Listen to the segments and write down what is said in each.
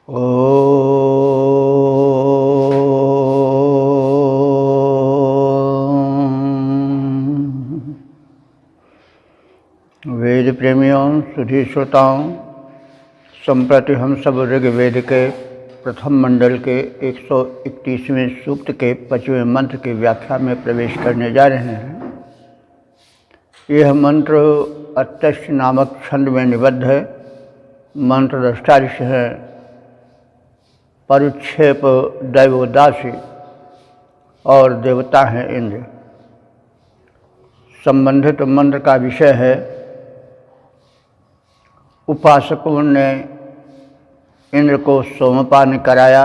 ओ वेद प्रेमियों, सुधी श्रोताओं, संप्रति हम सब ऋग्वेद के प्रथम मंडल के 131वें सूक्त के 25वें मंत्र की व्याख्या में प्रवेश करने जा रहे हैं। यह मंत्र अत्यक्ष नामक छंद में निबद्ध है। मंत्र द्रष्टा ऋषि हैं परुक्षेप दैवोदासी और देवता हैं इंद्र। संबंधित मंत्र का विषय है उपासकों ने इंद्र को सोमपान कराया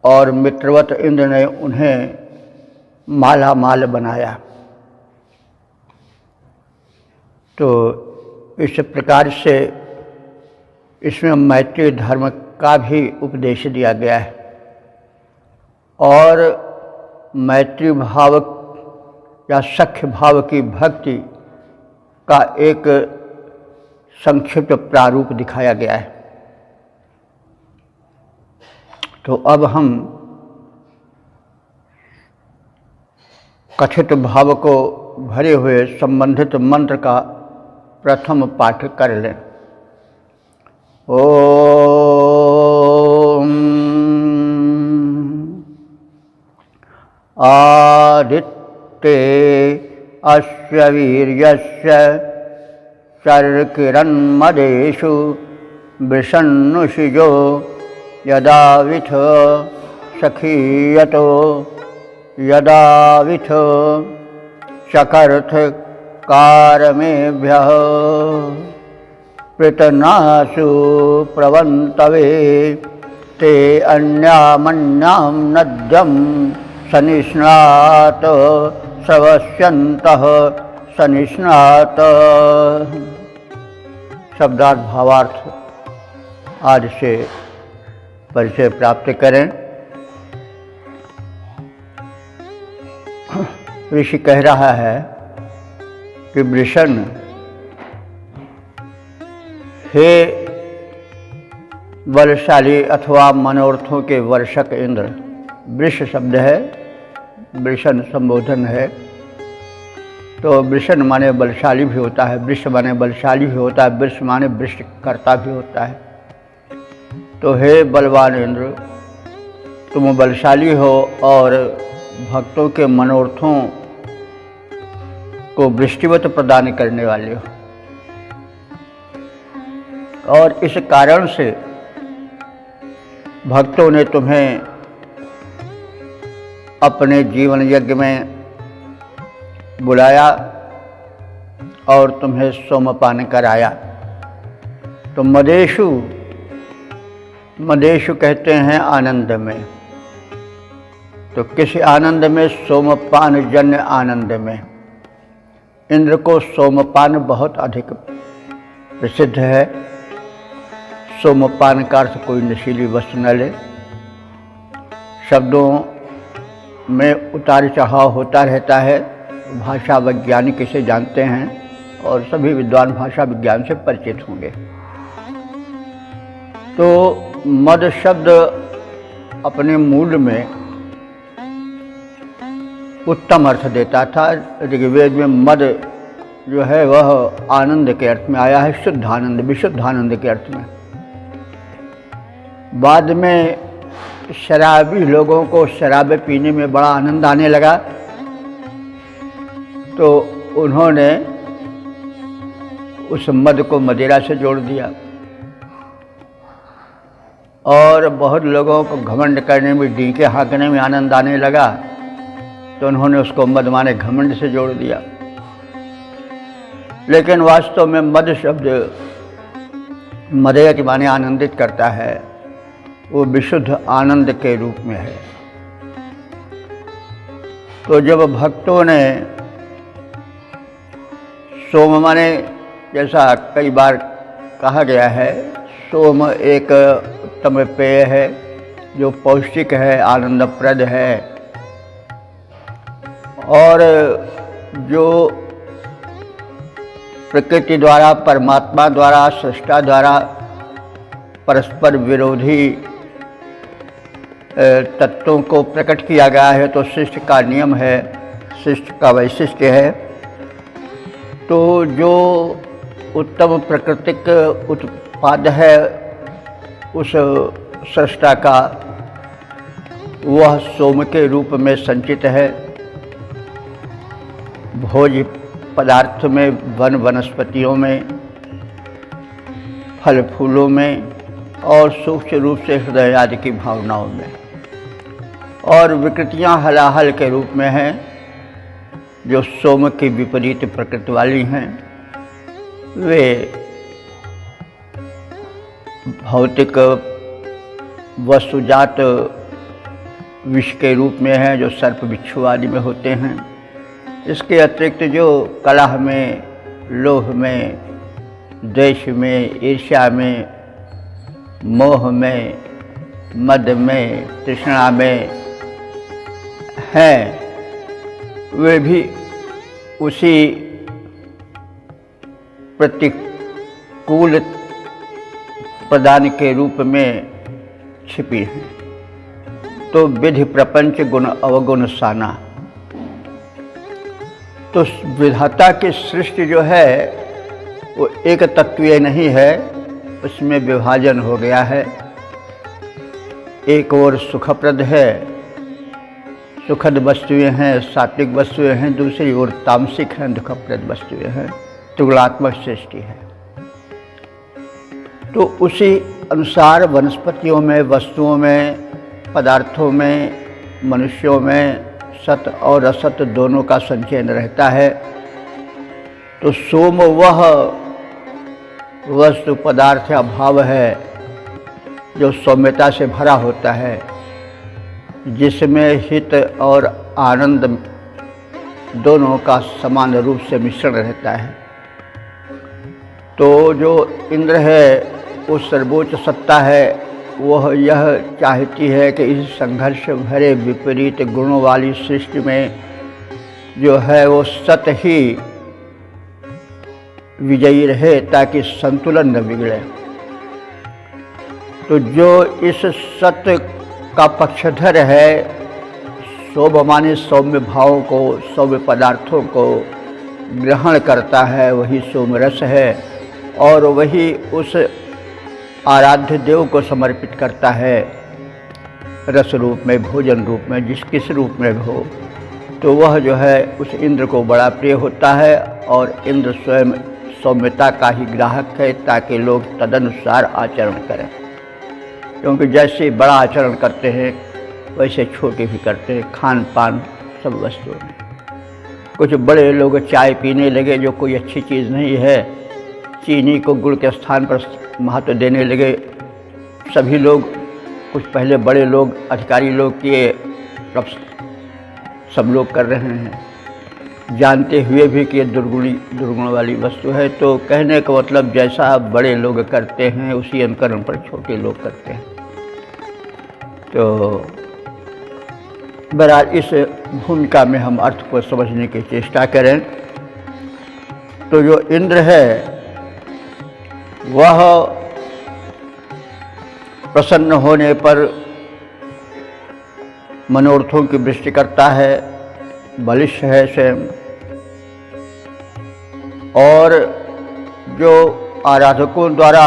और मित्रवत इंद्र ने उन्हें माला माल बनाया। तो इस प्रकार से इसमें मैत्री धर्म का भी उपदेश दिया गया है और मैत्री भाव या सख्य भाव की भक्ति का एक संक्षिप्त प्रारूप दिखाया गया है। तो अब हम कथित भाव को भरे हुए संबंधित मंत्र का प्रथम पाठ कर लें। ओम आदित्ये अस्य वीर्यस्य शर्किरन्मदेषु वृषन्नुषिजो यदाविथ सखीयतो यदाविथ शकर्थ कारमेभ्यः पृतनासु प्रवन्तवे ते अन्यामन्यां नद्यं सनिष्णात श्रवस्यन्तः सनिष्णात। शब्दार्थ भावार्थ आदि से परिचय प्राप्त करें। ऋषि कह रहा है कि वृषण, हे बलशाली अथवा मनोर्थों के वर्षक इंद्र। वृष शब्द है, वृषण संबोधन है। तो वृषण माने बलशाली भी होता है, वृष माने बलशाली भी होता है, वृष माने वृष्टिकर्ता भी होता है। तो हे बलवान इंद्र, तुम बलशाली हो और भक्तों के मनोर्थों को वृष्टिवत प्रदान करने वाले हो और इस कारण से भक्तों ने तुम्हें अपने जीवन यज्ञ में बुलाया और तुम्हें सोमपान कराया। तो मदेशु, मदेशु कहते हैं आनंद में। तो किस आनंद में? सोमपान जन्य आनंद में। इंद्र को सोमपान बहुत अधिक प्रसिद्ध है। सोमपान का अर्थ कोई नशीली वस्तु न ले। शब्दों में उतार चढ़ाव होता रहता है। भाषा वैज्ञानिक इसे जानते हैं और सभी विद्वान भाषा विज्ञान से परिचित होंगे। तो मद शब्द अपने मूल में उत्तम अर्थ देता था। ऋग्वेद में मद जो है वह आनंद के अर्थ में आया है, शुद्ध आनंद, विशुद्ध आनंद के अर्थ में। बाद में शराबी लोगों को शराब पीने में बड़ा आनंद आने लगा तो उन्होंने उस मद को मदिरा से जोड़ दिया और बहुत लोगों को घमंड करने में, डीके हाँकने में आनंद आने लगा तो उन्होंने उसको मद माने घमंड से जोड़ दिया। लेकिन वास्तव में मद शब्द मदय के माने आनंदित करता है, वो विशुद्ध आनंद के रूप में है। तो जब भक्तों ने सोम माने, जैसा कई बार कहा गया है, सोम एक उत्तम पेय है जो पौष्टिक है, आनंदप्रद है और जो प्रकृति द्वारा, परमात्मा द्वारा, सृष्टा द्वारा परस्पर विरोधी तत्वों को प्रकट किया गया है, तो सृष्टि का नियम है, सृष्टि का वैशिष्ट्य है। तो जो उत्तम प्राकृतिक उत्पाद है उस सृष्टा का, वह सोम के रूप में संचित है। भोज्य पदार्थ में, वन वनस्पतियों में, फल फूलों में और सूक्ष्म रूप से हृदय आदि की भावनाओं में। और विकृतियां हलाहल के रूप में हैं, जो सोम की विपरीत प्रकृति वाली हैं। वे भौतिक वस्तुजात विष के रूप में हैं, जो सर्प बिच्छू आदि में होते हैं। इसके अतिरिक्त जो कलह में, लोभ में, द्वेष में, ईर्ष्या में, मोह में, मद में, तृष्णा में हैं, वे भी उसी प्रतिकूल प्रदान के रूप में छिपी हैं। तो विधि प्रपंच गुण अवगुण साना। तो विधाता की सृष्टि जो है वो एक तत्वीय नहीं है, उसमें विभाजन हो गया है। एक ओर सुखप्रद है, सुखद वस्तुएं हैं, सात्विक वस्तुएं हैं, दूसरी ओर तामसिक हैं, दुखप्रद वस्तुएं हैं, तुलनात्मक सृष्टि है। तो उसी अनुसार वनस्पतियों में, वस्तुओं में, पदार्थों में, मनुष्यों में सत और असत दोनों का संचयन रहता है। तो सोम वह वस्तु पदार्थ या भाव है जो सौम्यता से भरा होता है, जिसमें हित और आनंद दोनों का समान रूप से मिश्रण रहता है। तो जो इंद्र है, वो सर्वोच्च सत्ता है, वह यह चाहती है कि इस संघर्ष भरे विपरीत गुणों वाली सृष्टि में जो है वो सत ही विजयी रहे, ताकि संतुलन न बिगड़े। तो जो इस सत्य का पक्षधर है, सोम माने सौम्य भावों को, सौम्य पदार्थों को ग्रहण करता है, वही सोमरस है। और वही उस आराध्य देव को समर्पित करता है, रस रूप में, भोजन रूप में, किस रूप में हो। तो वह जो है उस इंद्र को बड़ा प्रिय होता है। और इंद्र स्वयं सौम्यता का ही ग्राहक है, ताकि लोग तदनुसार आचरण करें। क्योंकि जैसे बड़ा आचरण करते हैं वैसे छोटे भी करते हैं, खान पान सब वस्तुओं में। कुछ बड़े लोग चाय पीने लगे, जो कोई अच्छी चीज़ नहीं है, चीनी को गुड़ के स्थान पर महत्व देने लगे। सभी लोग, कुछ पहले बड़े लोग, अधिकारी लोग किए, अब सब लोग कर रहे हैं, जानते हुए भी कि ये दुर्गुण वाली वस्तु है। तो कहने का मतलब जैसा बड़े लोग करते हैं उसी अनुकरण पर छोटे लोग करते हैं। तो बहरहाल इस भूमिका में हम अर्थ को समझने की चेष्टा करें। तो जो इंद्र है वह प्रसन्न होने पर मनोरथों की वृष्टि करता है, बलिष्ठ है स्वयं। और जो आराधकों द्वारा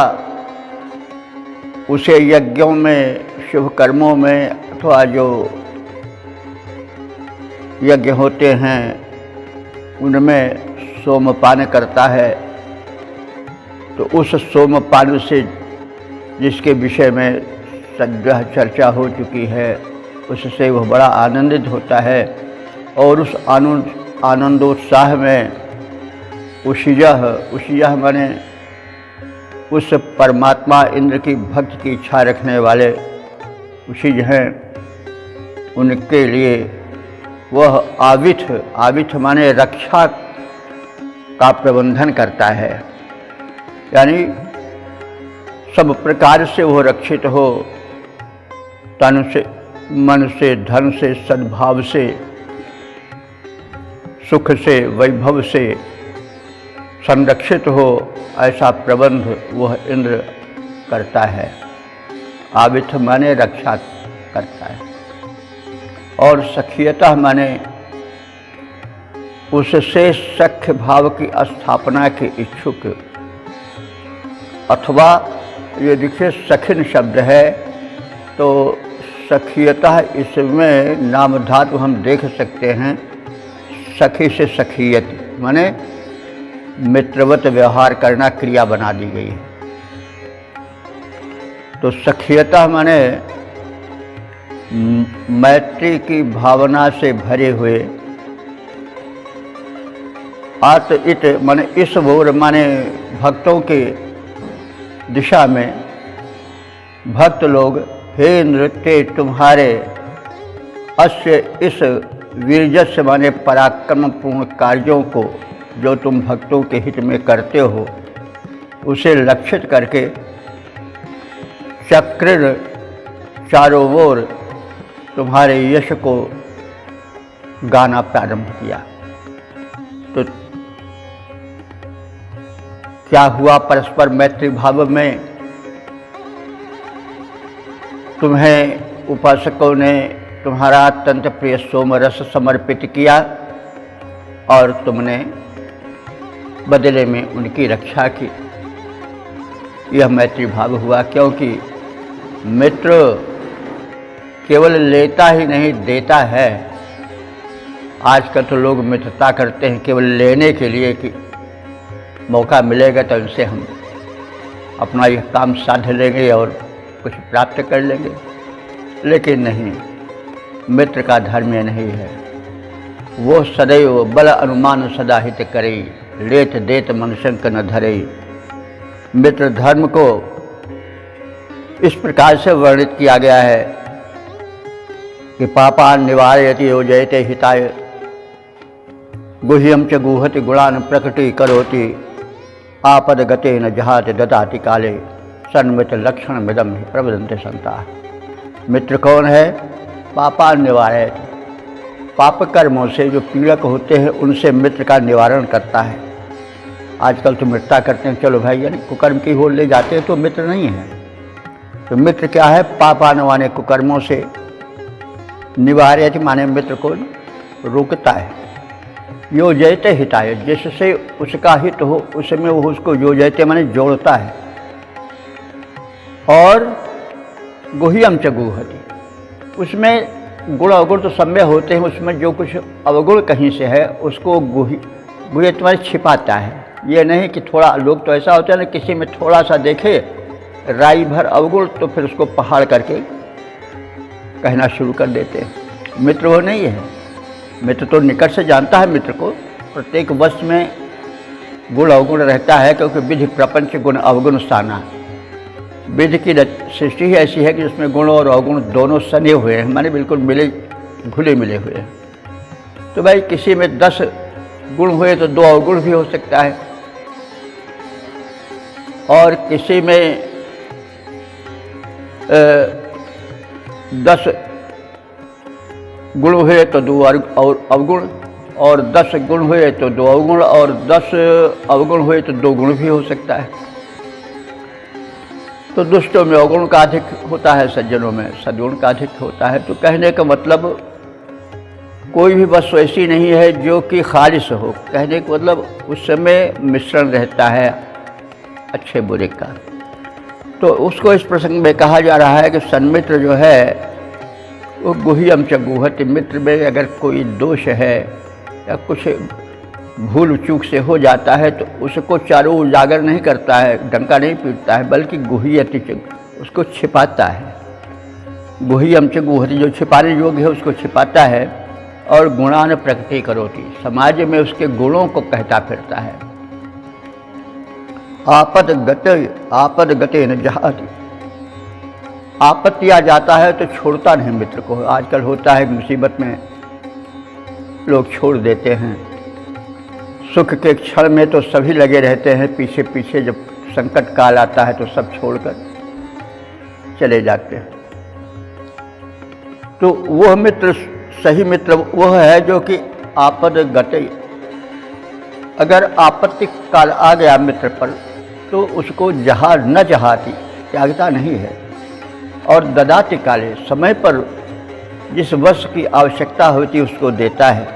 उसे यज्ञों में, शुभ कर्मों में अथवा जो यज्ञ होते हैं उनमें सोमपान करता है। तो उस सोमपान से, जिसके विषय में सद्यः चर्चा हो चुकी है, उससे वह बड़ा आनंदित होता है। और उस आनंदोत्साह में उषियः माने उस परमात्मा इंद्र की भक्ति की इच्छा रखने वाले उषिज हैं, उनके लिए वह आविथ माने रक्षा का प्रबंधन करता है। यानी सब प्रकार से वह रक्षित हो, तन से, मन से, धन से, सद्भाव से, सुख से, वैभव से संरक्षित हो, ऐसा प्रबंध वह इंद्र करता है। आविथ माने रक्षा करता है, और सखियता माने उससे सख्य भाव की स्थापना के इच्छुक, अथवा ये देखिए सखिन शब्द है तो सखियता, इसमें नाम धातु हम देख सकते हैं सखी से सखियत माने मित्रवत व्यवहार करना क्रिया बना दी गई है। तो सखियता माने मैत्री की भावना से भरे हुए, आत इत माने इस ओर माने भक्तों के दिशा में भक्त लोग, हे नृत्य तुम्हारे अस्य इस वीरजस्य माने पराक्रम पूर्ण कार्यों को जो तुम भक्तों के हित में करते हो, उसे लक्षित करके चक्र चारों ओर तुम्हारे यश को गाना प्रारंभ किया। तो क्या हुआ? परस्पर मैत्री भाव में तुम्हें उपासकों ने तुम्हारा अत्यंत प्रिय सोमरस समर्पित किया और तुमने बदले में उनकी रक्षा की। यह मैत्री भाव हुआ, क्योंकि मित्र केवल लेता ही नहीं देता है। आजकल तो लोग मित्रता करते हैं केवल लेने के लिए कि मौका मिलेगा तो इनसे हम अपना यह काम साध लेंगे और कुछ प्राप्त कर लेंगे, लेकिन नहीं, मित्र का धर्म यह नहीं है। वो सदैव बल अनुमान सदा हित करे, लेत देत मनशंक न धरे। मित्र धर्म को इस प्रकार से वर्णित किया गया है कि पापान निवारयति योजयते हिताय, गुह्यम च गुहति गुणान प्रकटी करोति, आपद गते न जहाति ददाति काले, सन्मित लक्षण मिदम ही प्रवदन्ते संता। मित्र कौन है? पापान निवारयति, पाप कर्मों से जो पीड़क होते हैं उनसे मित्र का निवारण करता है। आजकल तो मित्रता करते हैं, चलो भाई यानी कुकर्म की ओर ले जाते हैं, तो मित्र नहीं है। तो मित्र क्या है? पापान वाले कुकर्मों से निवारयति माने मित्र को रोकता है। योजयते हिताय, जिससे उसका हित हो उसमें वो उसको योजयते माने जोड़ता है। और गुह्यम च गुहति, उसमें गुण अवगुण तो सब में होते हैं, उसमें जो कुछ अवगुण कहीं से है उसको गुह्य तुम्हारे छिपाता है। ये नहीं कि थोड़ा, लोग तो ऐसा होता है ना, किसी में थोड़ा सा देखे राई भर अवगुण तो फिर उसको पहाड़ करके कहना शुरू कर देते हैं। मित्र वो नहीं है। मित्र तो निकट से जानता है मित्र को, प्रत्येक वस्तु में गुण अवगुण रहता है, क्योंकि विधि प्रपंच गुण अवगुण स्थाना। विधि की सृष्टि ही ऐसी है कि उसमें गुण और अवगुण दोनों सने हुए हैं, माने बिल्कुल मिले घुले मिले हुए हैं। तो भाई किसी में 10 गुण हुए तो 2 अवगुण भी हो सकता है, और किसी में 10 गुण हुए तो 2 और अवगुण, और 10 गुण हुए तो 2 अवगुण, और 10 अवगुण हुए तो 2 गुण भी हो सकता है। तो दुष्टों में अवगुण का अधिक होता है, सज्जनों में सद्गुण का अधिक होता है। तो कहने का मतलब कोई भी वस्तु ऐसी नहीं है जो कि खालिश हो। कहने का मतलब उस समय मिश्रण रहता है अच्छे बुरे का। तो उसको इस प्रसंग में कहा जा रहा है कि सन्मित्र जो है वो गुह्यम च गुहति, मित्र में अगर कोई दोष है या कुछ भूल चूक से हो जाता है तो उसको चारों उजागर नहीं करता है, डंका नहीं पीटता है, बल्कि गुह्यति च, उसको छिपाता है। गुह्यम च गुहति, जो छिपाने योग्य है उसको छिपाता है। और गुणान प्रकटी करोति, समाज में उसके गुणों को कहता फिरता है। आपद गते न जहाति, आपत्ति आ जाता है तो छोड़ता नहीं मित्र को। आजकल होता है मुसीबत में लोग छोड़ देते हैं, सुख के क्षण में तो सभी लगे रहते हैं, पीछे पीछे जब संकट काल आता है तो सब छोड़कर चले जाते हैं। तो वह मित्र, सही मित्र वह है जो कि आपद गते, अगर आपत्ति काल आ गया मित्र पर तो उसको न जहाती, त्यागता नहीं है। और ददाति काले, समय पर जिस वस्तु की आवश्यकता होती है उसको देता है।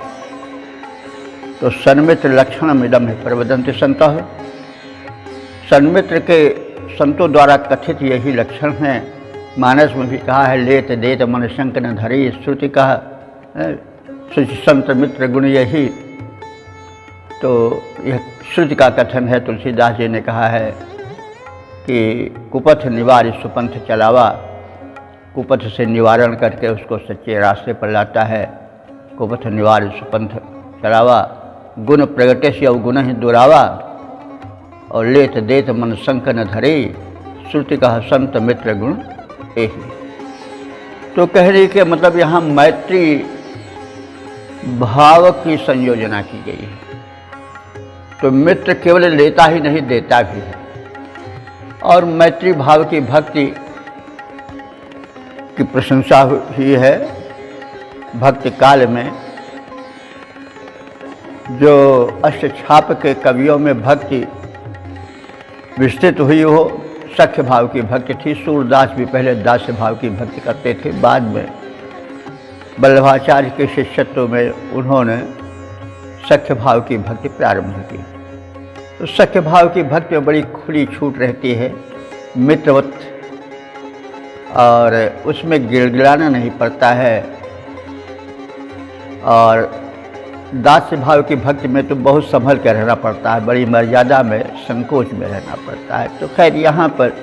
तो सन्मित्र लक्षणम इदम है प्रवदन्ति संतः। सन्मित्र के संतों द्वारा कथित यही लक्षण हैं। मानस में भी कहा है, लेत देत मन शंक न धरी, श्रुति कहा संत मित्र गुण यही। तो यह श्रुति का कथन है। तुलसीदास जी ने कहा है कि कुपथ निवार सुपंथ चलावा, कुपथ से निवारण करके उसको सच्चे रास्ते पर लाता है। कुपथ निवार सुपंथ चलावा, गुण प्रगटे से अवगुण ही दुरावा, और लेत देत मन शंक न धरे, श्रुति कहा संत मित्र गुण यही। तो कह रही कि मतलब यहाँ मैत्री भाव की संयोजना की गई है। तो मित्र केवल लेता ही नहीं, देता भी है। और मैत्री भाव की भक्ति की प्रशंसा हुई है। भक्ति काल में जो अष्टछाप के कवियों में भक्ति विस्तृत हुई हो, सख्य भाव की भक्ति थी। सूरदास भी पहले दास्य भाव की भक्ति करते थे, बाद में वल्लभाचार्य के शिष्यत्व में उन्होंने सख्य भाव की भक्ति प्रारंभ की। तो सख्य भाव की भक्ति में बड़ी खुली छूट रहती है, मित्रवत, और उसमें गिड़गिड़ाना नहीं पड़ता है। और दास्य भाव की भक्ति में तो बहुत संभल कर रहना पड़ता है, बड़ी मर्यादा में, संकोच में रहना पड़ता है। तो खैर यहाँ पर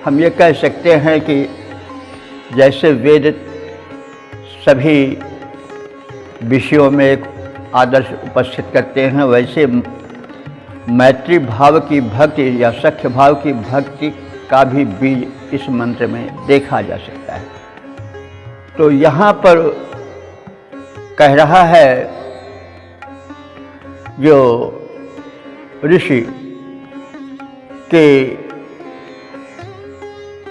हम ये कह सकते हैं कि जैसे वेद सभी विषयों में एक आदर्श उपस्थित करते हैं, वैसे मैत्री भाव की भक्ति या सख्य भाव की भक्ति का भी बीज इस मंत्र में देखा जा सकता है। तो यहाँ पर कह रहा है जो ऋषि के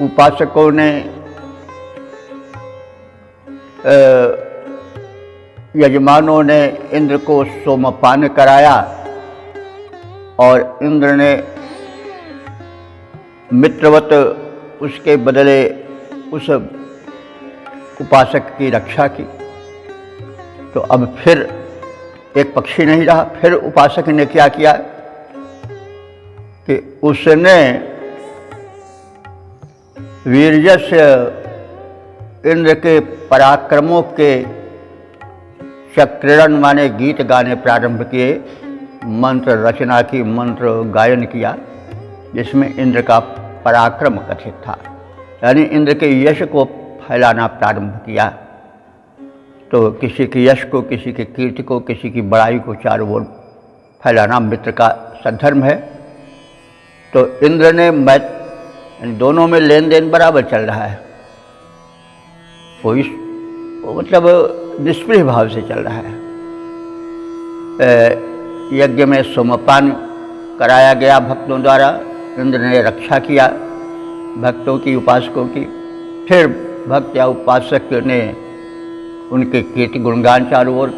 उपासकों ने यजमानों ने इंद्र को सोमपान कराया, और इंद्र ने मित्रवत उसके बदले उस उपासक की रक्षा की। तो अब फिर एक पक्षी नहीं रहा। फिर उपासक ने क्या किया कि उसने वीर्यस्य इंद्र के पराक्रमों के चक्रण माने गीत गाने प्रारंभ किए, मंत्र रचना की, मंत्र गायन किया, जिसमें इंद्र का पराक्रम कथित था। यानी इंद्र के यश को फैलाना प्रारंभ किया। तो किसी के यश को, किसी के कीर्ति को, किसी की बड़ाई को चारों ओर फैलाना मित्र का सद्धर्म है। तो इंद्र ने दोनों में लेन देन बराबर चल रहा है, कोई मतलब निष्प्रिय भाव से चल रहा है। यज्ञ में सोमपान कराया गया भक्तों द्वारा, इंद्र ने रक्षा किया भक्तों की, उपासकों की। फिर भक्त या उपासक ने उनके कीर्ति गुणगान चारों ओर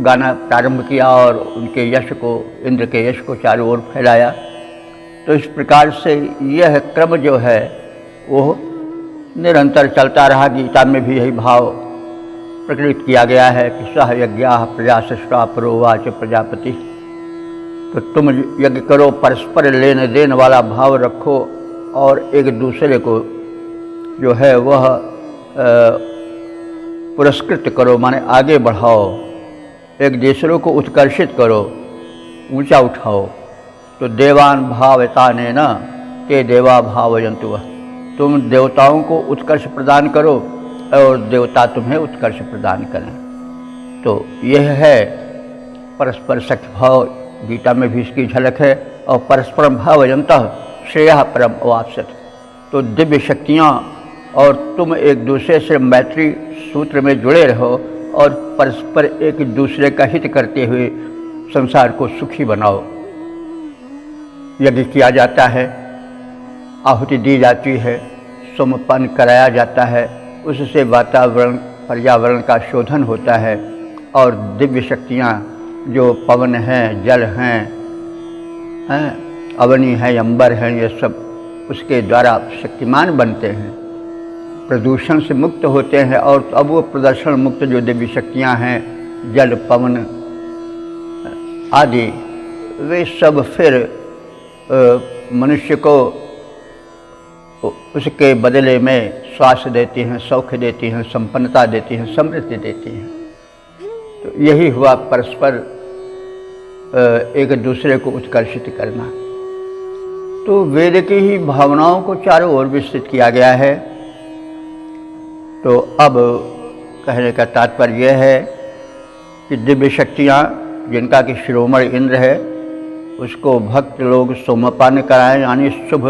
गाना प्रारंभ किया और उनके यश को, इंद्र के यश को चारों ओर फैलाया। तो इस प्रकार से यह क्रम जो है वो निरंतर चलता रहा। गीता में भी यही भाव प्रकटित किया गया है कि सह यज्ञाः प्रजा सृष्टा प्रोवाच प्रजापति। तो तुम यज्ञ करो, परस्पर लेन देन वाला भाव रखो और एक दूसरे को जो है वह पुरस्कृत करो, माने आगे बढ़ाओ, एक दूसरे को उत्कर्षित करो, ऊंचा उठाओ। तो देवान भावतानेन ते देवा भावयन्तु वः। तुम देवताओं को उत्कर्ष प्रदान करो और देवता तुम्हें उत्कर्ष प्रदान करें। तो यह है परस्पर सख्य भाव। गीता में भी इसकी झलक है। और परस्परम भावयन्तः श्रेयः परम अवाप्स्यत। तो दिव्य शक्तियाँ और तुम एक दूसरे से मैत्री सूत्र में जुड़े रहो और परस्पर एक दूसरे का हित करते हुए संसार को सुखी बनाओ। यज्ञ किया जाता है, आहुति दी जाती है, सोमपान कराया जाता है, उससे वातावरण पर्यावरण का शोधन होता है और दिव्य शक्तियाँ जो पवन हैं, जल हैं, अवनी है, अंबर हैं, ये सब उसके द्वारा शक्तिमान बनते हैं, प्रदूषण से मुक्त होते हैं। और अब वो प्रदूषण मुक्त जो देवी शक्तियाँ हैं, जल, पवन आदि, वे सब फिर मनुष्य को उसके बदले में स्वास्थ्य देती हैं, सौख्य देती हैं, संपन्नता देती हैं, समृद्धि देती हैं। तो यही हुआ परस्पर एक दूसरे को उत्कर्षित करना। तो वेद की ही भावनाओं को चारों ओर विस्तृत किया गया है। तो अब कहने का तात्पर्य यह है कि दिव्य शक्तियाँ, जिनका कि शिरोमणि इंद्र है, उसको भक्त लोग सोमपान कराएं, यानी शुभ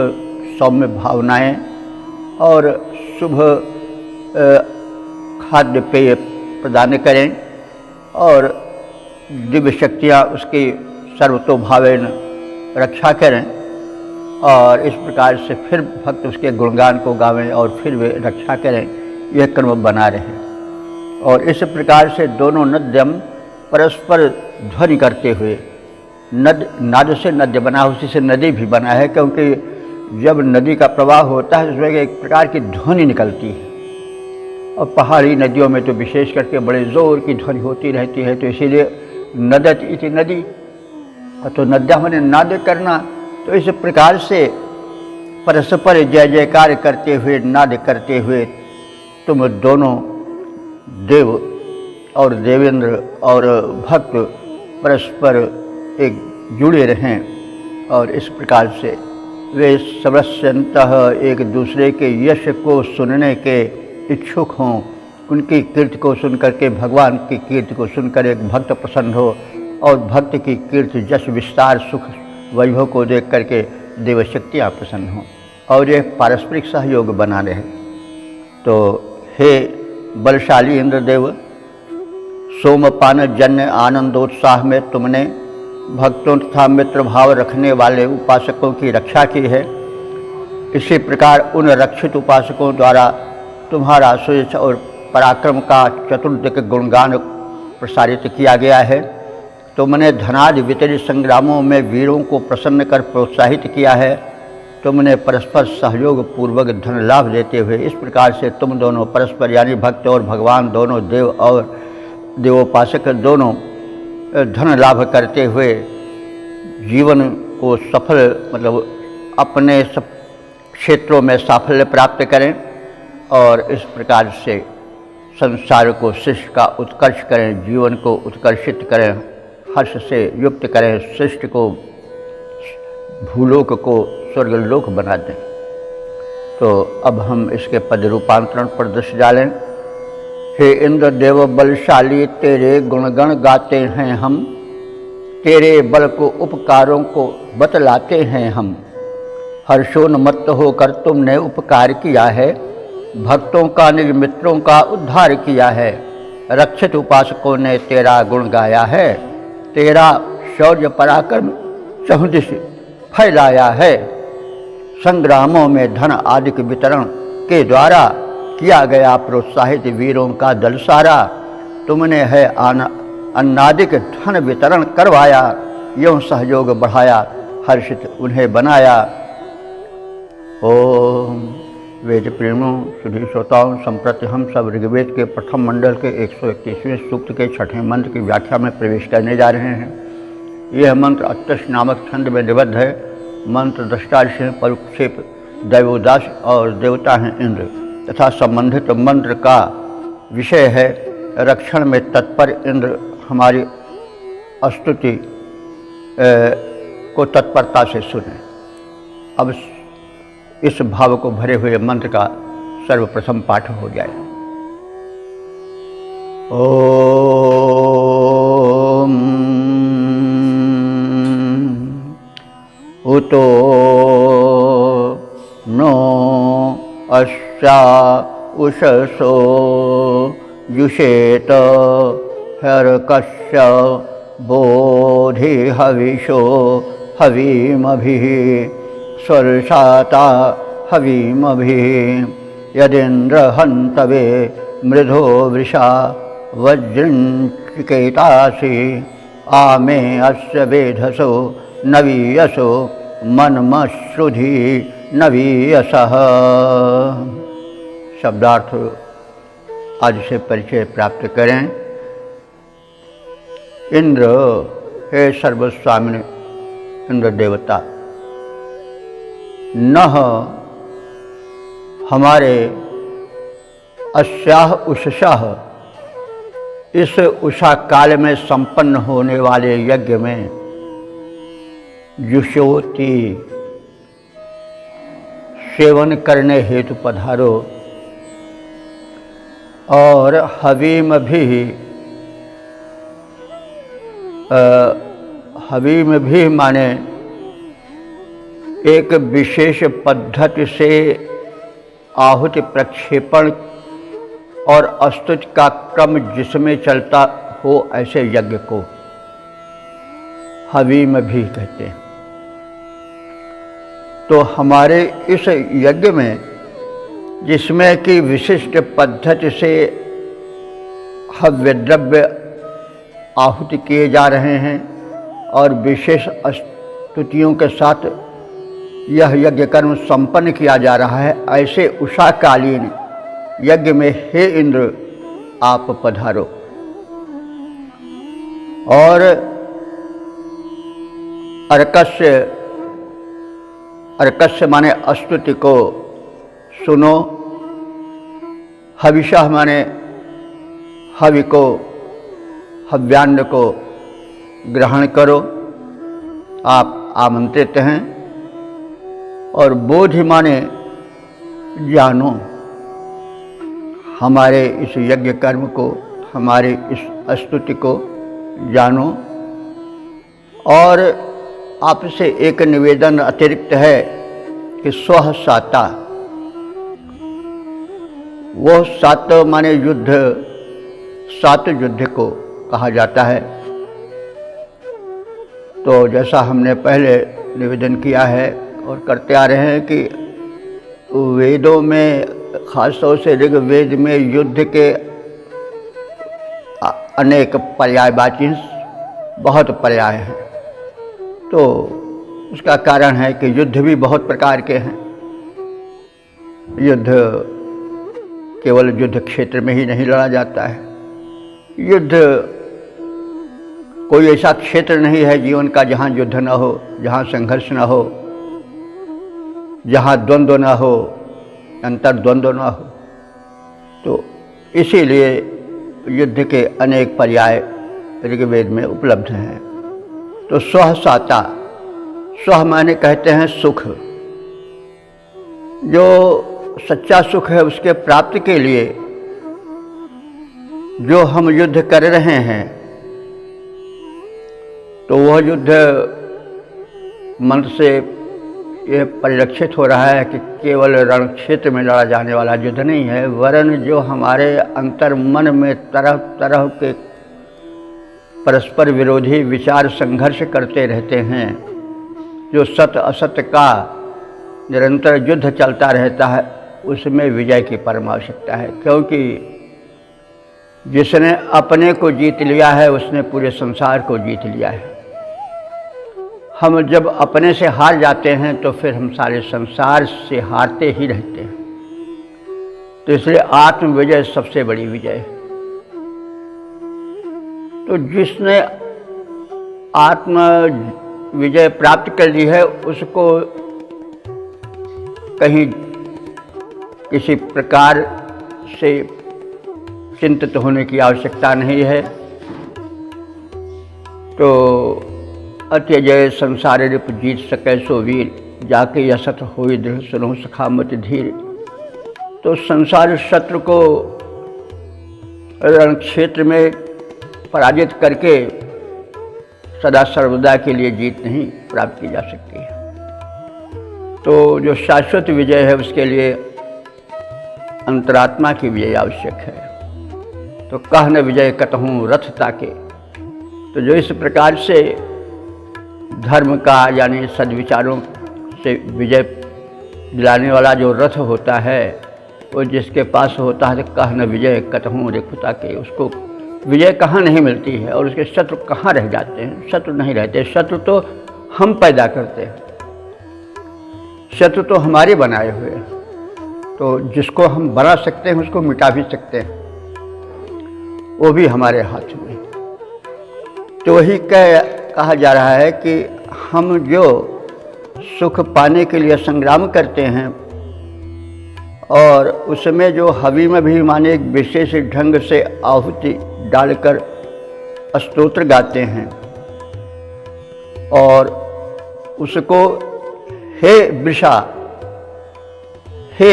सौम्य भावनाएं और शुभ खाद्य पेय प्रदान करें, और दिव्य शक्तियाँ उसकी सर्वतोभावेन रक्षा करें। और इस प्रकार से फिर भक्त उसके गुणगान को गावें और फिर वे रक्षा करें, यह क्रम बना रहे। और इस प्रकार से दोनों नद्यम परस्पर ध्वनि करते हुए, नाद से नद्य बना, उसी से नदी भी बना है, क्योंकि जब नदी का प्रवाह होता है उसमें एक प्रकार की ध्वनि निकलती है। और पहाड़ी नदियों में तो विशेष करके बड़े जोर की ध्वनि होती रहती है। तो इसीलिए नदत इति नदी, तो नद्या मैंने नाद करना। तो इस प्रकार से परस्पर जय जयकार करते हुए, नाद करते हुए तुम दोनों देव और देवेंद्र और भक्त परस्पर एक जुड़े रहें। और इस प्रकार से वे सर्वस्यंतः एक दूसरे के यश को सुनने के इच्छुक हों, उनकी कीर्ति को सुनकर के, भगवान की कीर्ति को सुनकर एक भक्त प्रसन्न हो, और भक्त की कीर्ति, जश, विस्तार, सुख, वैभव को देख करके देवशक्तियाँ प्रसन्न हों, और ये पारस्परिक सहयोग बना रहे। तो हे बलशाली इंद्रदेव, सोमपान जन्य आनंदोत्साह में तुमने भक्तों तथा मित्र भाव रखने वाले उपासकों की रक्षा की है। इसी प्रकार उन रक्षित उपासकों द्वारा तुम्हारा सुयश और पराक्रम का चतुर्दिक गुणगान प्रसारित किया गया है। तुमने धनादि वितरित संग्रामों में वीरों को प्रसन्न कर प्रोत्साहित किया है। तुमने परस्पर सहयोग पूर्वक धन लाभ देते हुए इस प्रकार से तुम दोनों परस्पर, यानी भक्त और भगवान दोनों, देव और देवोपासक दोनों धन लाभ करते हुए जीवन को सफल, मतलब अपने सब क्षेत्रों में साफल्य प्राप्त करें, और इस प्रकार से संसार को शिष्ट का उत्कर्ष करें, जीवन को उत्कर्षित करें, हर्ष से युक्त करें, शिष्ट को, भूलोक को स्वर्गलोक बना दें। तो अब हम इसके पद रूपांतरण पर दृष्टि डालें। हे इंद्र देव बलशाली, तेरे गुणगण गाते हैं हम, तेरे बल को उपकारों को बतलाते हैं हम। हर्षोन्मत्त होकर तुमने उपकार किया है, भक्तों का, निज मित्रों का उद्धार किया है। रक्षित उपासकों ने तेरा गुण गाया है, तेरा शौर्य पराक्रम चहुदिश फैलाया है। संग्रामों में धन आदि के वितरण के द्वारा किया गया प्रोत्साहित वीरों का दल सारा, तुमने है अन्नादिक धन वितरण करवाया, यूँ सहयोग बढ़ाया, हर्षित उन्हें बनाया। ओम वेद प्रेमों, सुधी श्रोताओं, संप्रति हम सब ऋग्वेद के प्रथम मंडल के 131वें सूक्त के 6ठे मंत्र की व्याख्या में प्रवेश करने जा रहे हैं। यह मंत्र अत्यश नामक छंद में निबद्ध है। मंत्र दृष्टा ऋषि परुक्षेप दैवोदास और देवता हैं इंद्र, तथा संबंधित मंत्र का विषय है रक्षण में तत्पर इंद्र हमारी स्तुति को तत्परता से सुने। अब इस भाव को भरे हुए मंत्र का सर्वप्रथम पाठ हो जाए। ओम उतो नो अस्या उषसो युषेत हर्कस्य बोधि हविषो हवीमभिः स्वर्षाता हवीमभिः यदिन्द्र हन्तवे मृधो वृषा वज्रञ्चिकेतासि आमे अस्य वेधसो नवीयसो मन्मश्रुधि नवीयसः। शब्दार्थ आज से परिचय प्राप्त करें। इंद्र, हे सर्वस्वामिन इंद्र देवता, नः हमारे अस्याह उषसः इस उषा काल में संपन्न होने वाले यज्ञ में जुषोति सेवन करने हेतु पधारो। और हवीम भी माने एक विशेष पद्धति से आहुति प्रक्षेपण और स्तुति का क्रम जिसमें चलता हो ऐसे यज्ञ को हवीम भी कहते हैं। तो हमारे इस यज्ञ में जिसमें कि विशिष्ट पद्धति से हव्य द्रव्य आहुति किए जा रहे हैं और विशेष स्तुतियों के साथ यह यज्ञ कर्म संपन्न किया जा रहा है, ऐसे उषाकालीन यज्ञ में हे इंद्र आप पधारो। और अर्कस्य माने स्तुति को सुनो, हविषा माने हवि को, हव्यान्न को ग्रहण करो, आप आमंत्रित हैं। और बोधि माने जानो, हमारे इस यज्ञ कर्म को, हमारे इस स्तुति को जानो। और आपसे एक निवेदन अतिरिक्त है कि स्वः साता, वो सात माने युद्ध, सात युद्ध को कहा जाता है। तो जैसा हमने पहले निवेदन किया है और करते आ रहे हैं कि वेदों में, खासतौर से ऋग्वेद में युद्ध के अनेक पर्यायवाची बहुत पर्याय हैं। तो उसका कारण है कि युद्ध भी बहुत प्रकार के हैं। युद्ध केवल युद्ध क्षेत्र में ही नहीं लड़ा जाता है। युद्ध कोई ऐसा क्षेत्र नहीं है जीवन का जहाँ युद्ध न हो, जहाँ संघर्ष न हो, जहाँ द्वंद्व न हो, अंतर्द्वंद्व न हो। तो इसीलिए युद्ध के अनेक पर्याय ऋग्वेद में उपलब्ध हैं। तो स्वः साता, स्व माने कहते हैं सुख। जो सच्चा सुख है उसके प्राप्ति के लिए जो हम युद्ध कर रहे हैं, तो वह युद्ध मंत्र से यह परिलक्षित हो रहा है कि केवल रण क्षेत्र में लड़ा जाने वाला युद्ध नहीं है, वरन जो हमारे अंतर मन में तरह तरह के परस्पर विरोधी विचार संघर्ष करते रहते हैं, जो सत्य असत्य का निरंतर युद्ध चलता रहता है, उसमें विजय की परम आवश्यकता है। क्योंकि जिसने अपने को जीत लिया है उसने पूरे संसार को जीत लिया है। हम जब अपने से हार जाते हैं तो फिर हम सारे संसार से हारते ही रहते हैं। तो इसलिए आत्म विजय सबसे बड़ी विजय है। तो जिसने आत्म विजय प्राप्त कर ली है उसको कहीं किसी प्रकार से चिंतित होने की आवश्यकता नहीं है। तो अत्यजय संसार रूप जीत सके सो वीर, जाके यसत होई दृढ़ सुनो सखा मत धीर। तो संसार शत्रु को रण क्षेत्र में पराजित करके सदा सर्वदा के लिए जीत नहीं प्राप्त की जा सकती है। तो जो शाश्वत विजय है उसके लिए अंतरात्मा की विजय आवश्यक है। तो कहन विजय कतहूँ रथ ताके। तो जो इस प्रकार से धर्म का यानी सद्विचारों से विजय दिलाने वाला जो रथ होता है, वो जिसके पास होता है, तो कहन विजय कतहूँ रेखुता के, उसको विजय कहाँ नहीं मिलती है और उसके शत्रु कहाँ रह जाते हैं। शत्रु नहीं रहते, शत्रु तो हम पैदा करते हैं। शत्रु तो हमारे बनाए हुए हैं, तो जिसको हम बना सकते हैं उसको मिटा भी सकते हैं, वो भी हमारे हाथ में। तो वही कहा जा रहा है कि हम जो सुख पाने के लिए संग्राम करते हैं और उसमें जो हवि में भी माने एक विशेष ढंग से आहुति डालकर स्तोत्र गाते हैं और उसको हे वृषा, हे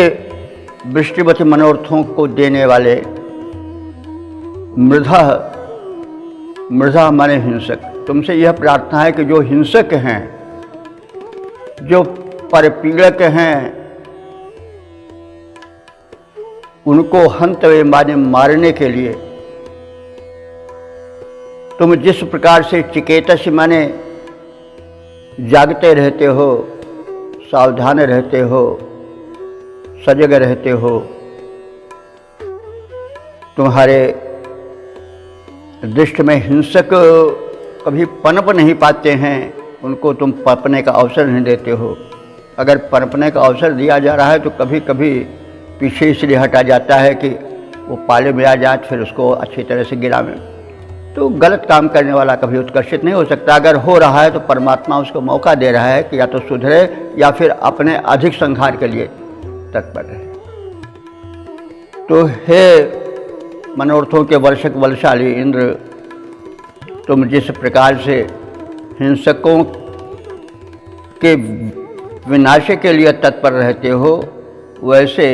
वृष्टिवत मनोरथों को देने वाले, मृधा माने हिंसक, तुमसे यह प्रार्थना है कि जो हिंसक हैं, जो परपीड़क हैं, उनको हंतवे माने मारने के लिए तुम जिस प्रकार से चिकेतस माने जागते रहते हो, सावधान रहते हो, सजग रहते हो, तुम्हारे दृष्टि में हिंसक कभी पनप नहीं पाते हैं, उनको तुम पनपने का अवसर नहीं देते हो। अगर पनपने का अवसर दिया जा रहा है तो कभी कभी पीछे इसलिए हटा जाता है कि वो पाले में आ जाए, फिर उसको अच्छी तरह से गिरावे। तो गलत काम करने वाला कभी उत्कर्षित नहीं हो सकता। अगर हो रहा है तो परमात्मा उसको मौका दे रहा है कि या तो सुधरे या फिर अपने अधिक संहार के लिए तत्पर रहे। तो हे मनोरथों के वर्षक बलशाली इंद्र, तुम जिस प्रकार से हिंसकों के विनाश के लिए तत्पर रहते हो, वैसे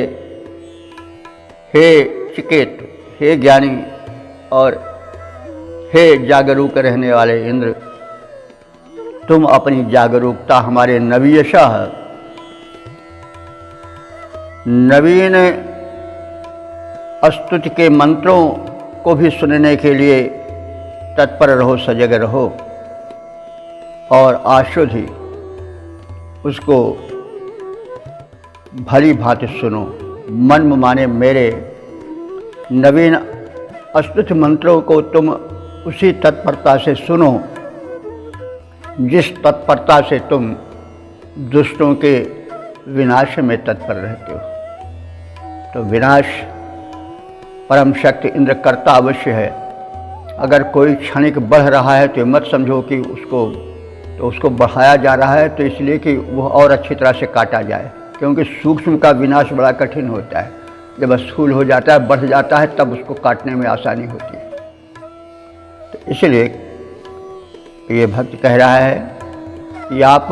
हे चिकेत, हे ज्ञानी और हे जागरूक रहने वाले इंद्र, तुम अपनी जागरूकता हमारे नवीयशः नवीन स्तुति के मंत्रों को भी सुनने के लिए तत्पर रहो, सजग रहो और आशुधि उसको भली भांति सुनो। मन माने मेरे नवीन स्तुति मंत्रों को तुम उसी तत्परता से सुनो जिस तत्परता से तुम दुष्टों के विनाश में तत्पर रहते हो। तो विनाश परम शक्ति इंद्र करता अवश्य है। अगर कोई क्षणिक बढ़ रहा है तो मत समझो कि उसको बढ़ाया जा रहा है तो इसलिए कि वह और अच्छी तरह से काटा जाए, क्योंकि सूक्ष्म का विनाश बड़ा कठिन होता है। जब स्थूल हो जाता है, बढ़ जाता है, तब उसको काटने में आसानी होती है। तो इसलिए ये भक्त कह रहा है कि आप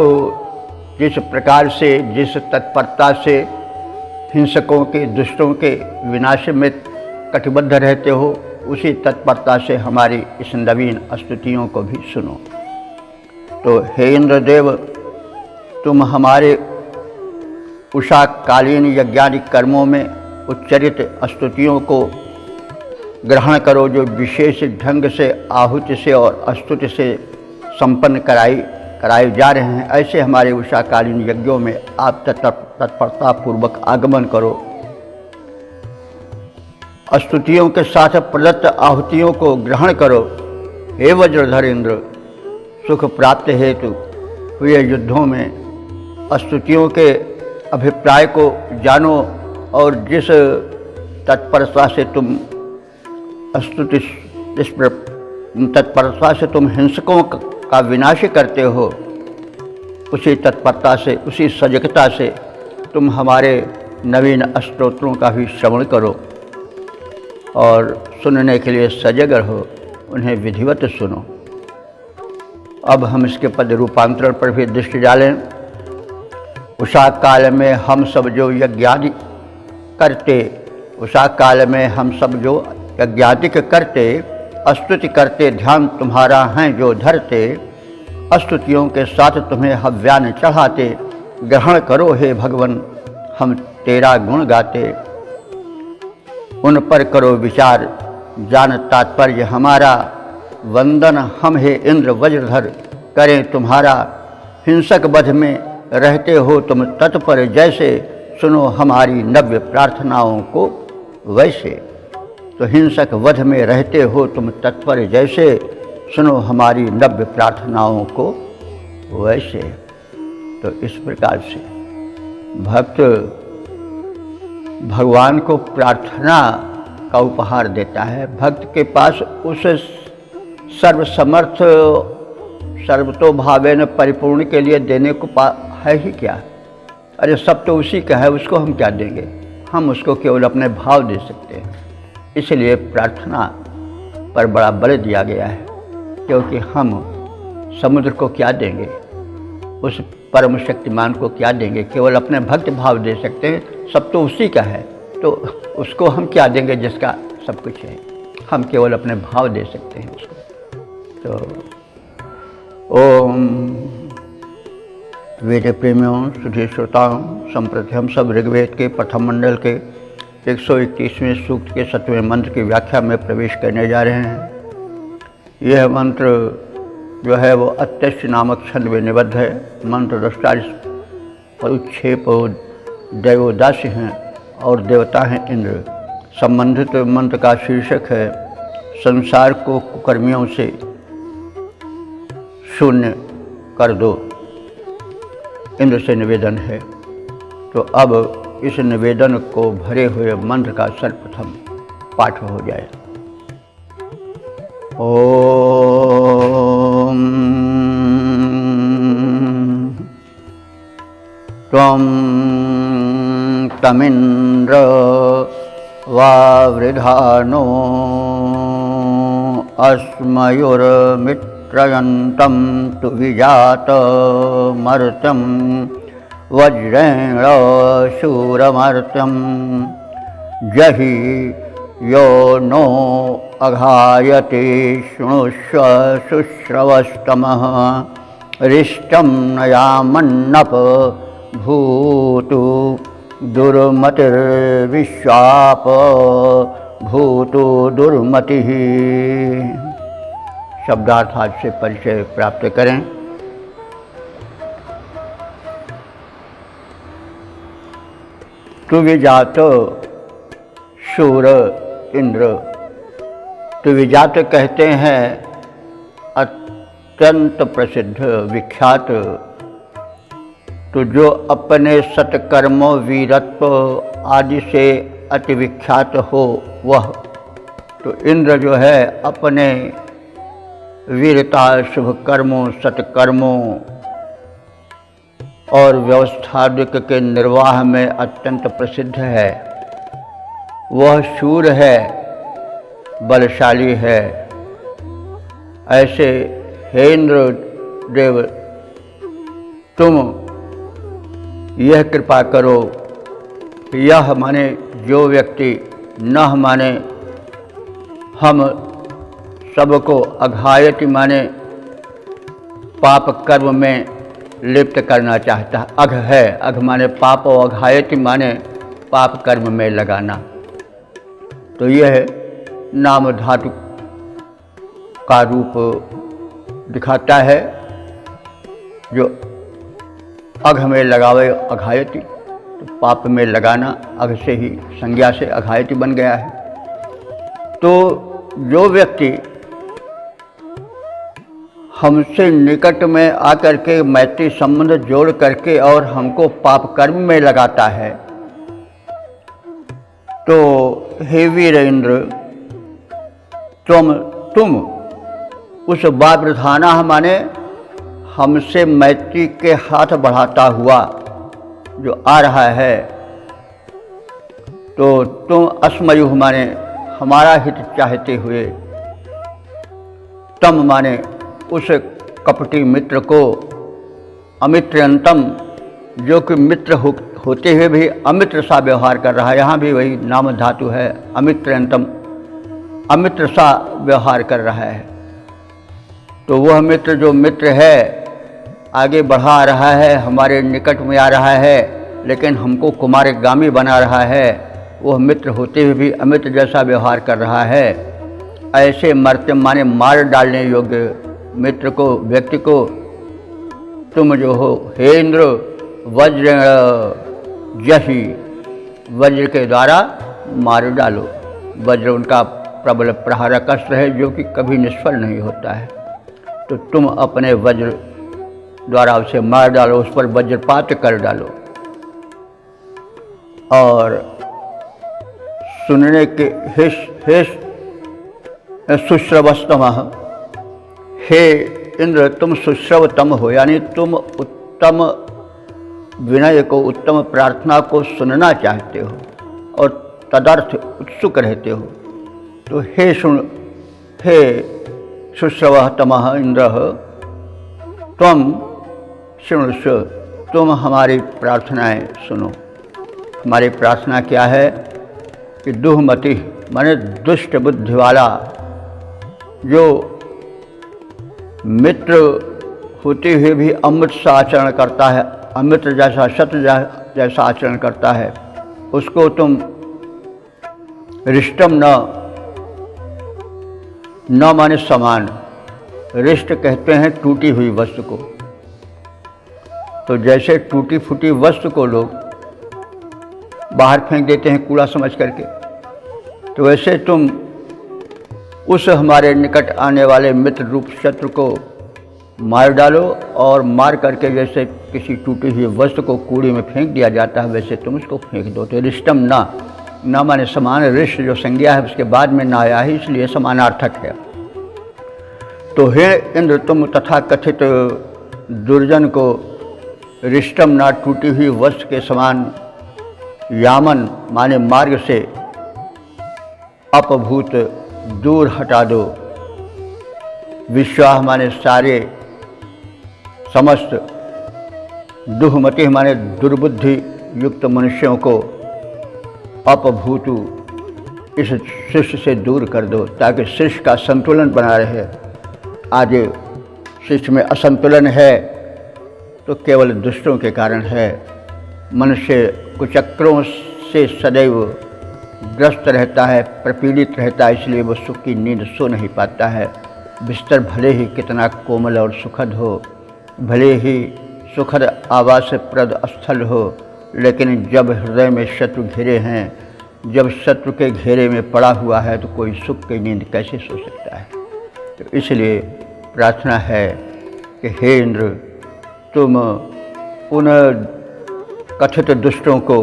जिस प्रकार से, जिस तत्परता से हिंसकों के, दुष्टों के विनाश में कटिबद्ध रहते हो, उसी तत्परता से हमारी इस नवीन स्तुतियों को भी सुनो। तो हे इंद्रदेव, तुम हमारे उषाकालीन यज्ञानिक कर्मों में उच्चरित स्तुतियों को ग्रहण करो, जो विशेष ढंग से आहुति से और स्तुति से संपन्न कराए जा रहे हैं। ऐसे हमारे उषाकालीन यज्ञों में आप तत्परता पूर्वक आगमन करो। स्तुतियों के साथ प्रदत्त आहुतियों को ग्रहण करो। हे वज्रधर इंद्र, सुख प्राप्त हेतु हुए युद्धों में स्तुतियों के अभिप्राय को जानो और जिस तत्परता से तुम तत्परता से तुम हिंसकों का विनाश करते हो, उसी तत्परता से, उसी सजगता से तुम हमारे नवीन स्तोत्रों का भी श्रवण करो और सुनने के लिए सजग रहो, उन्हें विधिवत सुनो। अब हम इसके पद रूपांतरण पर भी दृष्टि डालें। उषा काल में हम सब जो यज्ञादि करते, उषा काल में हम सब जो यज्ञादिक करते, स्तुति करते, ध्यान तुम्हारा हैं जो धरते, स्तुतियों के साथ तुम्हें हव्यान चढ़ाते, ग्रहण करो हे भगवन हम तेरा गुण गाते। उन पर करो विचार, जान तात्पर्य हमारा, वंदन हम हे इंद्र वज्रधर करें तुम्हारा। हिंसक वध में रहते हो तुम तत्पर जैसे, सुनो हमारी नव्य प्रार्थनाओं को वैसे। तो हिंसक वध में रहते हो तुम तत्पर जैसे, सुनो हमारी नव्य प्रार्थनाओं को वैसे। तो इस प्रकार से भक्त भगवान को प्रार्थना का उपहार देता है। भक्त के पास उस सर्वसमर्थ सर्वतोभावेन परिपूर्ण के लिए देने को है ही क्या। अरे सब तो उसी का है, उसको हम क्या देंगे। हम उसको केवल अपने भाव दे सकते हैं। इसलिए प्रार्थना पर बड़ा बल दिया गया है, क्योंकि हम समुद्र को क्या देंगे, उस परम शक्तिमान को क्या देंगे। केवल अपने भक्त भाव दे सकते हैं। सब तो उसी का है, तो उसको हम क्या देंगे जिसका सब कुछ है। हम केवल अपने भाव दे सकते हैं उसको। तो ओम वेद प्रेमियों सुधी श्रोताओं, संप्रति हम सब ऋग्वेद के प्रथम मंडल के 131वें सूक्त के 7वें मंत्र की व्याख्या में प्रवेश करने जा रहे हैं। यह मंत्र जो है वो अत्यष्ट नामक छंद में निबद्ध है। मंत्र दृष्टा परुक्षेप दैवोदास्य हैं और देवता हैं इंद्र। संबंधित मंत्र का शीर्षक है संसार को कुकर्मियों से शून्य कर दो। इंद्र से निवेदन है। तो अब इस निवेदन को भरे हुए मंत्र का सर्वप्रथम पाठ हो जाए। ओम त्वं तमिन्द्र वावृधानो अस्मयुर्मित्रयन्तं तु विजातमर्त्यं वज्रेण शूरमर्त्यं जहि यो नो अघायते शृणुष्व शुश्रवस्तमः रिष्टं नयामन्नप भूतु दुर्मतिर्विश्वाप भूतु दुर्मतिः। शब्दार्थ आज से परिचय प्राप्त करें। तु विजात शूर इंद्र। तु विजात कहते हैं अत्यंत प्रसिद्ध विख्यात। तो जो अपने सत्कर्मों वीरत्व आदि से अति विख्यात हो वह। तो इंद्र जो है अपने वीरता शुभ कर्मों सत्कर्मों और व्यवस्थादिक के निर्वाह में अत्यंत प्रसिद्ध है। वह शूर है, बलशाली है। ऐसे हे इंद्र देव, तुम यह कृपा करो। यह माने जो व्यक्ति, न माने हम सबको, अघायति माने पाप कर्म में लिप्त करना चाहता है। अघ है, अघ माने पाप और अघायति माने पाप कर्म में लगाना। तो यह नाम धातु का रूप दिखाता है। जो अघ में लगावे अघायति, तो पाप में लगाना अघ से ही संज्ञा से अघायति बन गया है। तो जो व्यक्ति हमसे निकट में आकर के मैत्री संबंध जोड़ करके और हमको पाप कर्म में लगाता है, तो हे वीर इंद्र, तुम उस वावृधाना माने हमसे मैत्री के हाथ बढ़ाता हुआ जो आ रहा है, तो तुम अस्मयुः माने हमारा हित चाहते हुए, तम माने उस कपटी मित्र को, अमित्रयंतम जो कि मित्र होते हुए भी अमित्र सा व्यवहार कर रहा है। यहाँ भी वही नाम धातु है, अमित्रयंतम, अमित्र सा व्यवहार कर रहा है। तो वह मित्र जो मित्र है आगे बढ़ा रहा है, हमारे निकट में आ रहा है, लेकिन हमको कुमारगामी बना रहा है। वह मित्र होते हुए भी अमित्र जैसा व्यवहार कर रहा है। ऐसे मर्त्य माने मार डालने योग्य मित्र को, व्यक्ति को तुम जो हो हे इंद्र, वज्र जहि, वज्र के द्वारा मार डालो। वज्र उनका प्रबल प्रहारक अस्त्र है जो कि कभी निष्फल नहीं होता है। तो तुम अपने वज्र द्वारा उसे मार डालो, उस पर वज्रपात कर डालो। और सुनने के हे सुश्रवस्तमः, हे इंद्र तुम सुश्रवतम हो, यानी तुम उत्तम विनय को, उत्तम प्रार्थना को सुनना चाहते हो और तदर्थ उत्सुक रहते हो। तो हे सुश्रवतमः इंद्र त्वं शृणुष्व, तुम हमारी प्रार्थनाएं सुनो। हमारी प्रार्थना क्या है कि दुहमति माने दुष्ट बुद्धि वाला, जो मित्र होते हुए भी अमृत सा आचरण करता है, अमित्र जैसा शत्रु जैसा आचरण करता है, उसको तुम रिष्टम न माने समान, रिष्ट कहते हैं टूटी हुई वस्तु को। तो जैसे टूटी फूटी वस्तु को लोग बाहर फेंक देते हैं कूड़ा समझ करके, तो वैसे तुम उस हमारे निकट आने वाले मित्र रूप शत्रु को मार डालो, और मार करके जैसे किसी टूटी हुई वस्तु को कूड़े में फेंक दिया जाता है, वैसे तुम उसको फेंक दो। तो रिष्टम न माने समान, रिष्ट जो संज्ञा है उसके बाद में ना आया है, इसलिए समानार्थक है। तो हे इंद्र तुम तथा कथित दुर्जन को रिष्टम न टूटी हुई वस्तु के समान, यामन माने मार्ग से, अपभूत दूर हटा दो, विश्वाह माने सारे समस्त, दुहमति माने दुर्बुद्धि युक्त मनुष्यों को अपभूतु इस सृष्टि से दूर कर दो, ताकि सृष्टि का संतुलन बना रहे। आज सृष्टि में असंतुलन है तो केवल दुष्टों के कारण है। मनुष्य कुचक्रों से सदैव ग्रस्त रहता है, प्रपीड़ित रहता है, इसलिए वो सुख की नींद सो नहीं पाता है। बिस्तर भले ही कितना कोमल और सुखद हो, भले ही सुखद आवासप्रद स्थल हो, लेकिन जब हृदय में शत्रु घिरे हैं, जब शत्रु के घेरे में पड़ा हुआ है, तो कोई सुख की नींद कैसे सो सकता है। तो इसलिए प्रार्थना है कि हे इंद्र तुम उन कथित दुष्टों को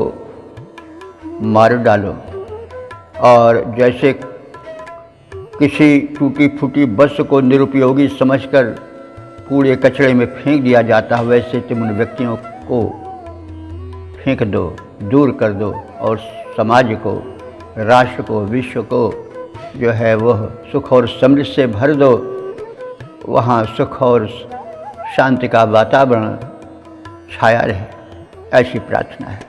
मार डालो, और जैसे किसी टूटी फूटी वस्तु को निरुपयोगी समझकर कूड़े कचड़े में फेंक दिया जाता है, वैसे तुम उन व्यक्तियों को फेंक दो, दूर कर दो, और समाज को, राष्ट्र को, विश्व को जो है वह सुख और समृद्धि से भर दो। वहाँ सुख और शांति का वातावरण छाया रहे, ऐसी प्रार्थना है।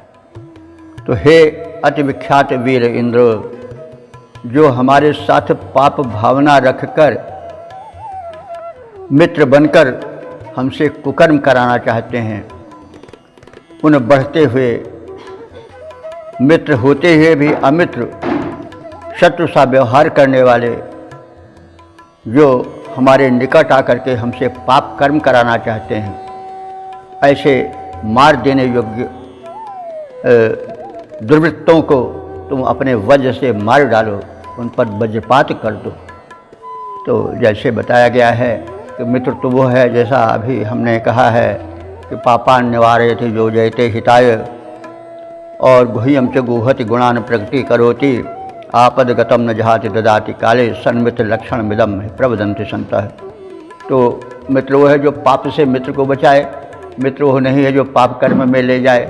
तो हे अति विख्यात वीर इंद्र, जो हमारे साथ पाप भावना रखकर मित्र बनकर हमसे कुकर्म कराना चाहते हैं, उन बढ़ते हुए मित्र होते हुए भी अमित्र शत्रु सा व्यवहार करने वाले, जो हमारे निकट आकर के हमसे पाप कर्म कराना चाहते हैं, ऐसे मार देने योग्य दुर्वृत्तों को तुम अपने वज्र से मार डालो, उन पर वज्रपात कर दो। तो जैसे बताया गया है कि मित्र तो वो है, जैसा अभी हमने कहा है कि पापान निवारयति जो जयते हिताय, और गुह्यम च गुहति गुणान प्रगति करोति, आपद गतम न जहाति ददाति काले, सन्मित्र लक्षण मिदम प्रवदन्ति संतः। तो मित्र वो है जो पाप से मित्र को बचाए, मित्र वो नहीं है जो पाप कर्म में ले जाए।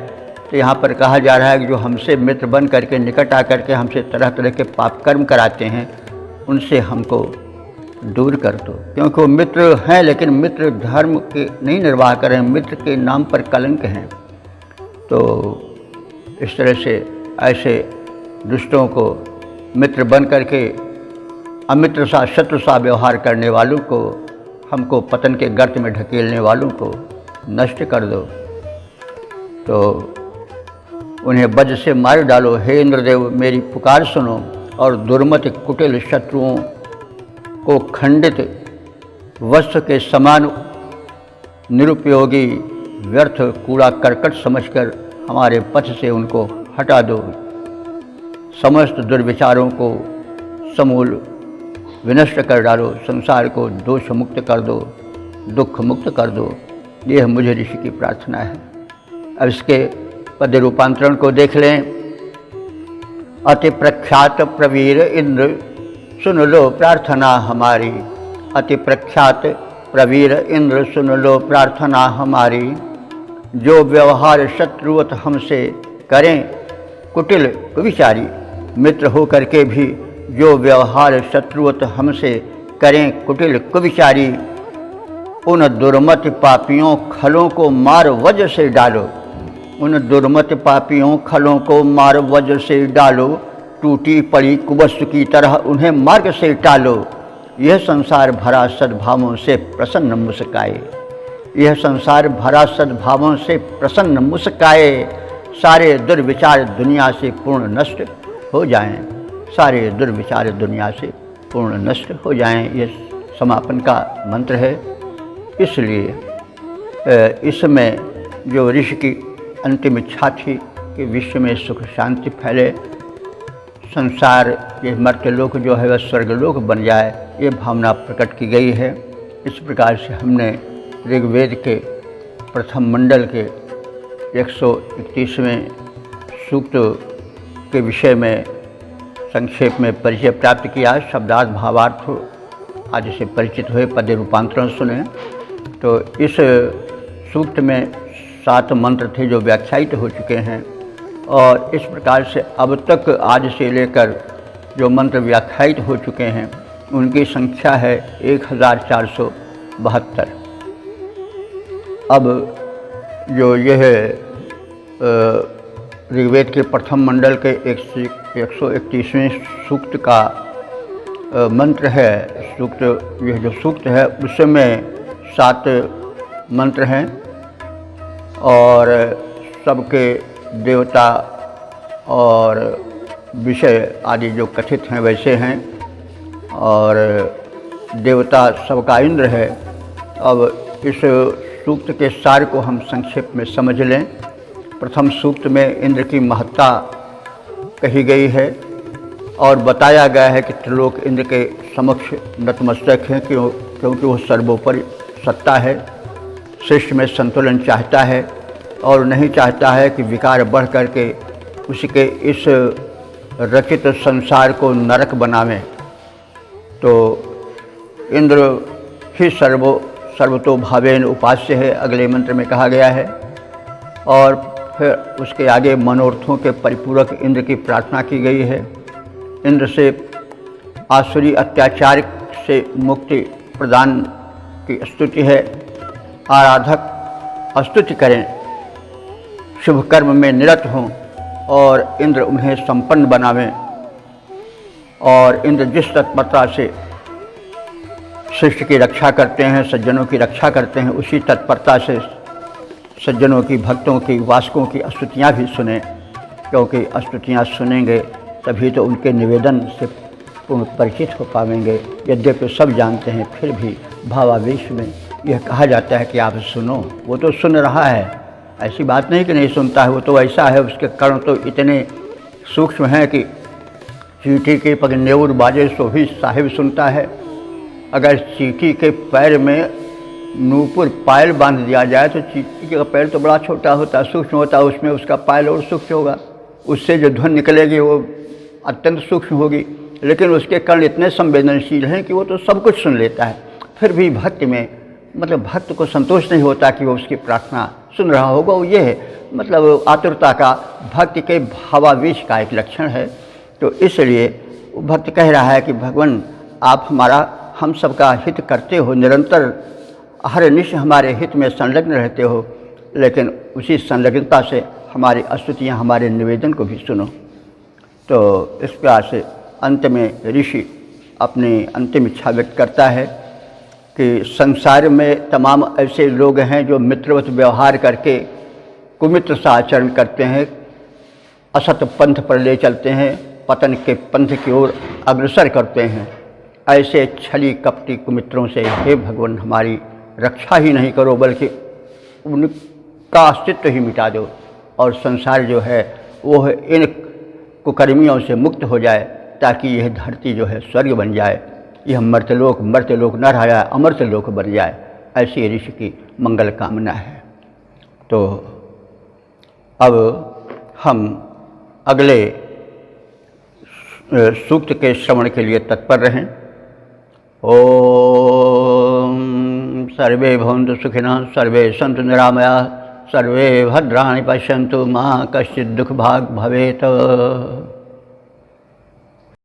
तो यहाँ पर कहा जा रहा है कि जो हमसे मित्र बन करके निकट आकर के हमसे तरह तरह के पाप कर्म कराते हैं, उनसे हमको दूर कर दो, क्योंकि वो मित्र हैं लेकिन मित्र धर्म के नहीं निर्वाह करें, मित्र के नाम पर कलंक हैं। तो इस तरह से ऐसे दुष्टों को मित्र बन करके अमित्र सा शत्रु सा व्यवहार करने वालों को, हमको पतन के गर्त में ढकेलने वालों को नष्ट कर दो। तो उन्हें वज्र से मार डालो। हे इंद्रदेव मेरी पुकार सुनो, और दुर्मत कुटिल शत्रुओं को खंडित वस्तु के समान निरुपयोगी व्यर्थ कूड़ा करकट समझकर हमारे पथ से उनको हटा दो। समस्त दुर्विचारों को समूल विनष्ट कर डालो, संसार को दोष मुक्त कर दो, दुख मुक्त कर दो। यह मुझे ऋषि की प्रार्थना है। अब इसके पद रूपांतरण को देख लें अति प्रख्यात प्रवीर इंद्र सुन लो प्रार्थना हमारी। अति प्रख्यात प्रवीर इंद्र सुन लो प्रार्थना हमारी। जो व्यवहार शत्रुवत हमसे करें कुटिल कुविचारी। मित्र हो करके भी जो व्यवहार शत्रुवत हमसे करें कुटिल कुविचारी। उन दुर्मत पापियों खलों को मार वज्र से डालो। उन दुर्मत पापियों खलों को मार वज्र से डालो। टूटी पड़ी कुवस्तु की तरह उन्हें मार्ग से टालो। यह संसार भरा सद्भावों से प्रसन्न मुस्काए। यह संसार भरा सद्भावों से प्रसन्न मुस्काए। सारे दुर्विचार दुनिया से पूर्ण नष्ट हो जाएं। सारे दुर्विचार दुनिया से पूर्ण नष्ट हो जाएं। ये समापन का मंत्र है। इसलिए इसमें जो ऋषि की अंतिम इच्छा थी कि विश्व में सुख शांति फैले, संसार ये मर्त्यलोक जो है वह स्वर्गलोक बन जाए, ये भावना प्रकट की गई है। इस प्रकार से हमने ऋग्वेद के प्रथम मंडल के 131वें सूक्त के विषय में संक्षेप में परिचय प्राप्त किया। शब्दार्थ भावार्थ आदि से परिचित हुए, पद रूपांतरण सुने। तो इस सूक्त में 7 मंत्र थे जो व्याख्यायित हो चुके हैं, और इस प्रकार से अब तक आज से लेकर जो मंत्र व्याख्यायित हो चुके हैं उनकी संख्या है 1472। अब जो यह ऋग्वेद के प्रथम मंडल के 131वें सूक्त का मंत्र है, सूक्त यह जो सूक्त है उसमें 7 मंत्र हैं और सबके देवता और विषय आदि जो कथित हैं वैसे हैं, और देवता सबका इंद्र है। अब इस सूक्त के सार को हम संक्षेप में समझ लें। प्रथम सूक्त में इंद्र की महत्ता कही गई है और बताया गया है कि त्रिलोक इंद्र के समक्ष नतमस्तक हैं, क्योंकि वो सर्वोपरि सत्ता है, सृष्टि में संतुलन चाहता है और नहीं चाहता है कि विकार बढ़ करके उसके इस रचित संसार को नरक बनावें। तो इंद्र ही सर्वतोभावेन उपास्य है, अगले मंत्र में कहा गया है। और फिर उसके आगे मनोरथों के परिपूरक इंद्र की प्रार्थना की गई है। इंद्र से आसुरी अत्याचार से मुक्ति प्रदान की स्तुति है। आराधक स्तुति करें, शुभ कर्म में निरत हों और इंद्र उन्हें संपन्न बनावें। और इंद्र जिस तत्परता से सृष्टि की रक्षा करते हैं, सज्जनों की रक्षा करते हैं, उसी तत्परता से सज्जनों की, भक्तों की, वासकों की स्तुतियाँ भी सुने, क्योंकि स्तुतियाँ सुनेंगे तभी तो उनके निवेदन से पूर्ण परिचित हो पाएंगे। यद्यपि सब जानते हैं फिर भी भावावेश में यह कहा जाता है कि आप सुनो। वो तो सुन रहा है, ऐसी बात नहीं कि नहीं सुनता है, वो तो ऐसा है, उसके कर्ण तो इतने सूक्ष्म हैं कि चींटी के पग नेउर बाजे सो भी साहिब सुनता है। अगर चींटी के पैर में नूपुर पायल बांध दिया जाए तो चींटी का पैर तो बड़ा छोटा होता है, सूक्ष्म होता है, उसमें उसका पायल और सूक्ष्म होगा, उससे जो ध्वनि निकलेगी वो अत्यंत सूक्ष्म होगी। लेकिन उसके कर्ण इतने संवेदनशील हैं कि वो तो सब कुछ सुन लेता है। फिर भी भक्त में मतलब भक्त को संतोष नहीं होता कि वो उसकी प्रार्थना सुन रहा होगा। वो ये है मतलब आतुरता का, भक्ति के भावावेश का एक लक्षण है। तो इसलिए भक्त कह रहा है कि भगवान आप हम सबका हित करते हो, निरंतर हर निश हमारे हित में संलग्न रहते हो, लेकिन उसी संलग्नता से हमारी स्तुतियाँ, हमारे निवेदन को भी सुनो। तो इस प्रकार से अंत में ऋषि अपनी अंतिम इच्छा व्यक्त करता है कि संसार में तमाम ऐसे लोग हैं जो मित्रवत व्यवहार करके कुमित्र सा आचरण करते हैं, असत पंथ पर ले चलते हैं, पतन के पंथ की ओर अग्रसर करते हैं। ऐसे छली कपटी कुमित्रों से हे भगवान हमारी रक्षा ही नहीं करो, बल्कि उनका अस्तित्व ही मिटा दो और संसार जो है वो इन कुकर्मियों से मुक्त हो जाए, ताकि यह धरती जो है स्वर्ग बन जाए, यह मर्त्यलोक न रह जाए, अमर्त्यलोक बन जाए। ऐसी ऋषि की मंगल कामना है। तो अब हम अगले सूक्त के श्रवण के लिए तत्पर रहें। ओम सर्वे भवन्तु सुखिनः, सर्वे सन्तु निरामयाः, सर्वे भद्राणि पश्यन्तु, मा कश्चित् दुःखभाग् भवेत्।